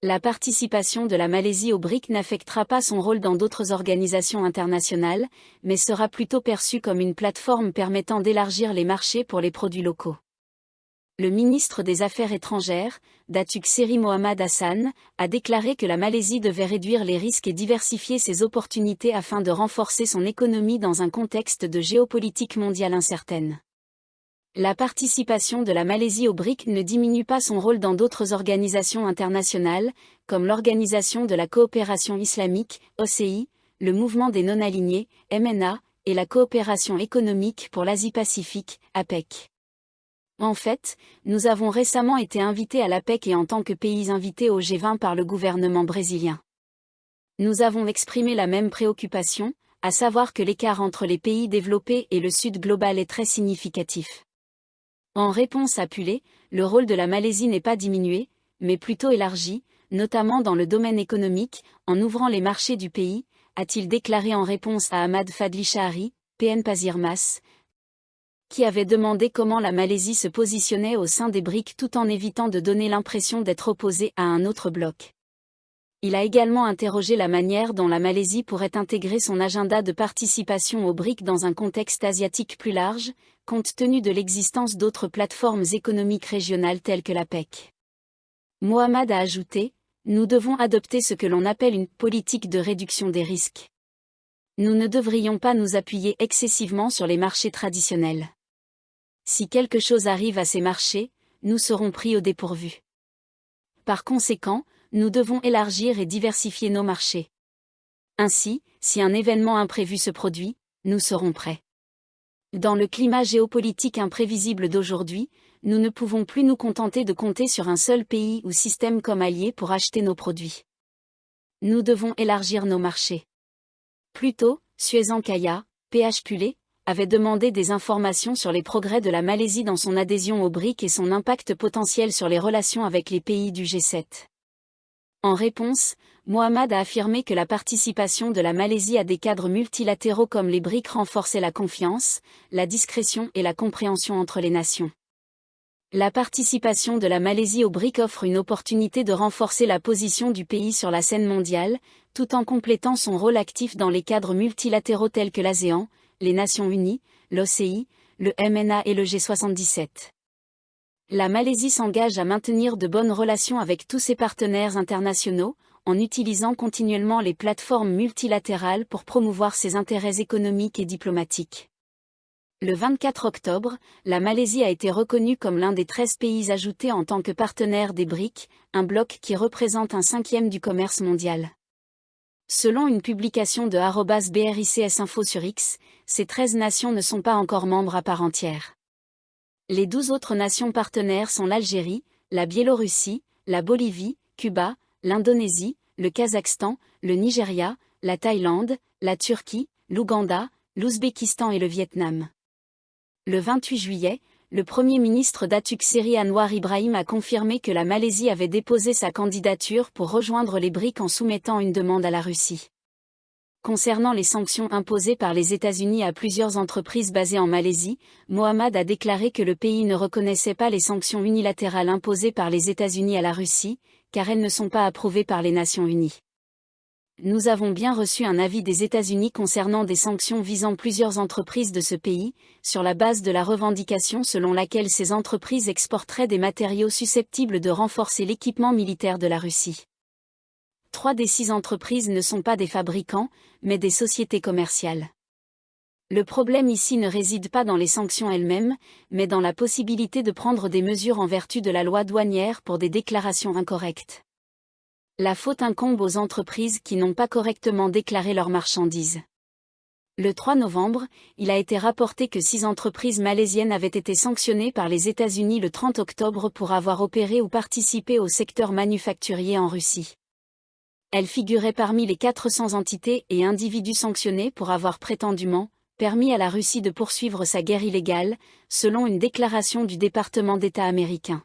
La participation de la Malaisie au BRIC n'affectera pas son rôle dans d'autres organisations internationales, mais sera plutôt perçue comme une plateforme permettant d'élargir les marchés pour les produits locaux. Le ministre des Affaires étrangères, Datuk Seri Mohamad Hassan, a déclaré que la Malaisie devait réduire les risques et diversifier ses opportunités afin de renforcer son économie dans un contexte de géopolitique mondiale incertaine. La participation de la Malaisie au BRIC ne diminue pas son rôle dans d'autres organisations internationales, comme l'Organisation de la coopération islamique, OCI, le Mouvement des non-alignés, MNA, et la coopération économique pour l'Asie-Pacifique, APEC. En fait, nous avons récemment été invités à l'APEC et en tant que pays invités au G20 par le gouvernement brésilien. Nous avons exprimé la même préoccupation, à savoir que l'écart entre les pays développés et le Sud global est très significatif. En réponse à Pule, le rôle de la Malaisie n'est pas diminué, mais plutôt élargi, notamment dans le domaine économique, en ouvrant les marchés du pays, a-t-il déclaré en réponse à Ahmad Fadli Shahri, PN Pasir Mas, qui avait demandé comment la Malaisie se positionnait au sein des BRIC tout en évitant de donner l'impression d'être opposée à un autre bloc. Il a également interrogé la manière dont la Malaisie pourrait intégrer son agenda de participation au BRIC dans un contexte asiatique plus large, compte tenu de l'existence d'autres plateformes économiques régionales telles que l'APEC. Mohamad a ajouté, « Nous devons adopter ce que l'on appelle une politique de réduction des risques. Nous ne devrions pas nous appuyer excessivement sur les marchés traditionnels. Si quelque chose arrive à ces marchés, nous serons pris au dépourvu. Par conséquent, nous devons élargir et diversifier nos marchés. Ainsi, si un événement imprévu se produit, nous serons prêts. Dans le climat géopolitique imprévisible d'aujourd'hui, nous ne pouvons plus nous contenter de compter sur un seul pays ou système comme allié pour acheter nos produits. Nous devons élargir nos marchés. » Plus tôt, Suezan Kaya, PH Pule, avait demandé des informations sur les progrès de la Malaisie dans son adhésion au BRIC et son impact potentiel sur les relations avec les pays du G7. En réponse, Mohamad a affirmé que la participation de la Malaisie à des cadres multilatéraux comme les BRIC renforçait la confiance, la discrétion et la compréhension entre les nations. La participation de la Malaisie au BRIC offre une opportunité de renforcer la position du pays sur la scène mondiale, tout en complétant son rôle actif dans les cadres multilatéraux tels que l'ASEAN, les Nations Unies, l'OCI, le MNA et le G77. La Malaisie s'engage à maintenir de bonnes relations avec tous ses partenaires internationaux, en utilisant continuellement les plateformes multilatérales pour promouvoir ses intérêts économiques et diplomatiques. Le 24 octobre, la Malaisie a été reconnue comme l'un des 13 pays ajoutés en tant que partenaire des BRIC, un bloc qui représente un cinquième du commerce mondial. Selon une publication de @BRICS Info sur X, ces 13 nations ne sont pas encore membres à part entière. Les 12 autres nations partenaires sont l'Algérie, la Biélorussie, la Bolivie, Cuba, l'Indonésie, le Kazakhstan, le Nigeria, la Thaïlande, la Turquie, l'Ouganda, l'Ouzbékistan et le Vietnam. Le 28 juillet, le Premier ministre Datuk Seri Anwar Ibrahim a confirmé que la Malaisie avait déposé sa candidature pour rejoindre les BRIC en soumettant une demande à la Russie. Concernant les sanctions imposées par les États-Unis à plusieurs entreprises basées en Malaisie, Mohamad a déclaré que le pays ne reconnaissait pas les sanctions unilatérales imposées par les États-Unis à la Russie, car elles ne sont pas approuvées par les Nations Unies. Nous avons bien reçu un avis des États-Unis concernant des sanctions visant plusieurs entreprises de ce pays, sur la base de la revendication selon laquelle ces entreprises exporteraient des matériaux susceptibles de renforcer l'équipement militaire de la Russie. 3 des 6 entreprises ne sont pas des fabricants, mais des sociétés commerciales. Le problème ici ne réside pas dans les sanctions elles-mêmes, mais dans la possibilité de prendre des mesures en vertu de la loi douanière pour des déclarations incorrectes. La faute incombe aux entreprises qui n'ont pas correctement déclaré leurs marchandises. Le 3 novembre, il a été rapporté que 6 entreprises malaisiennes avaient été sanctionnées par les États-Unis le 30 octobre pour avoir opéré ou participé au secteur manufacturier en Russie. Elles figuraient parmi les 400 entités et individus sanctionnés pour avoir prétendument permis à la Russie de poursuivre sa guerre illégale, selon une déclaration du département d'État américain.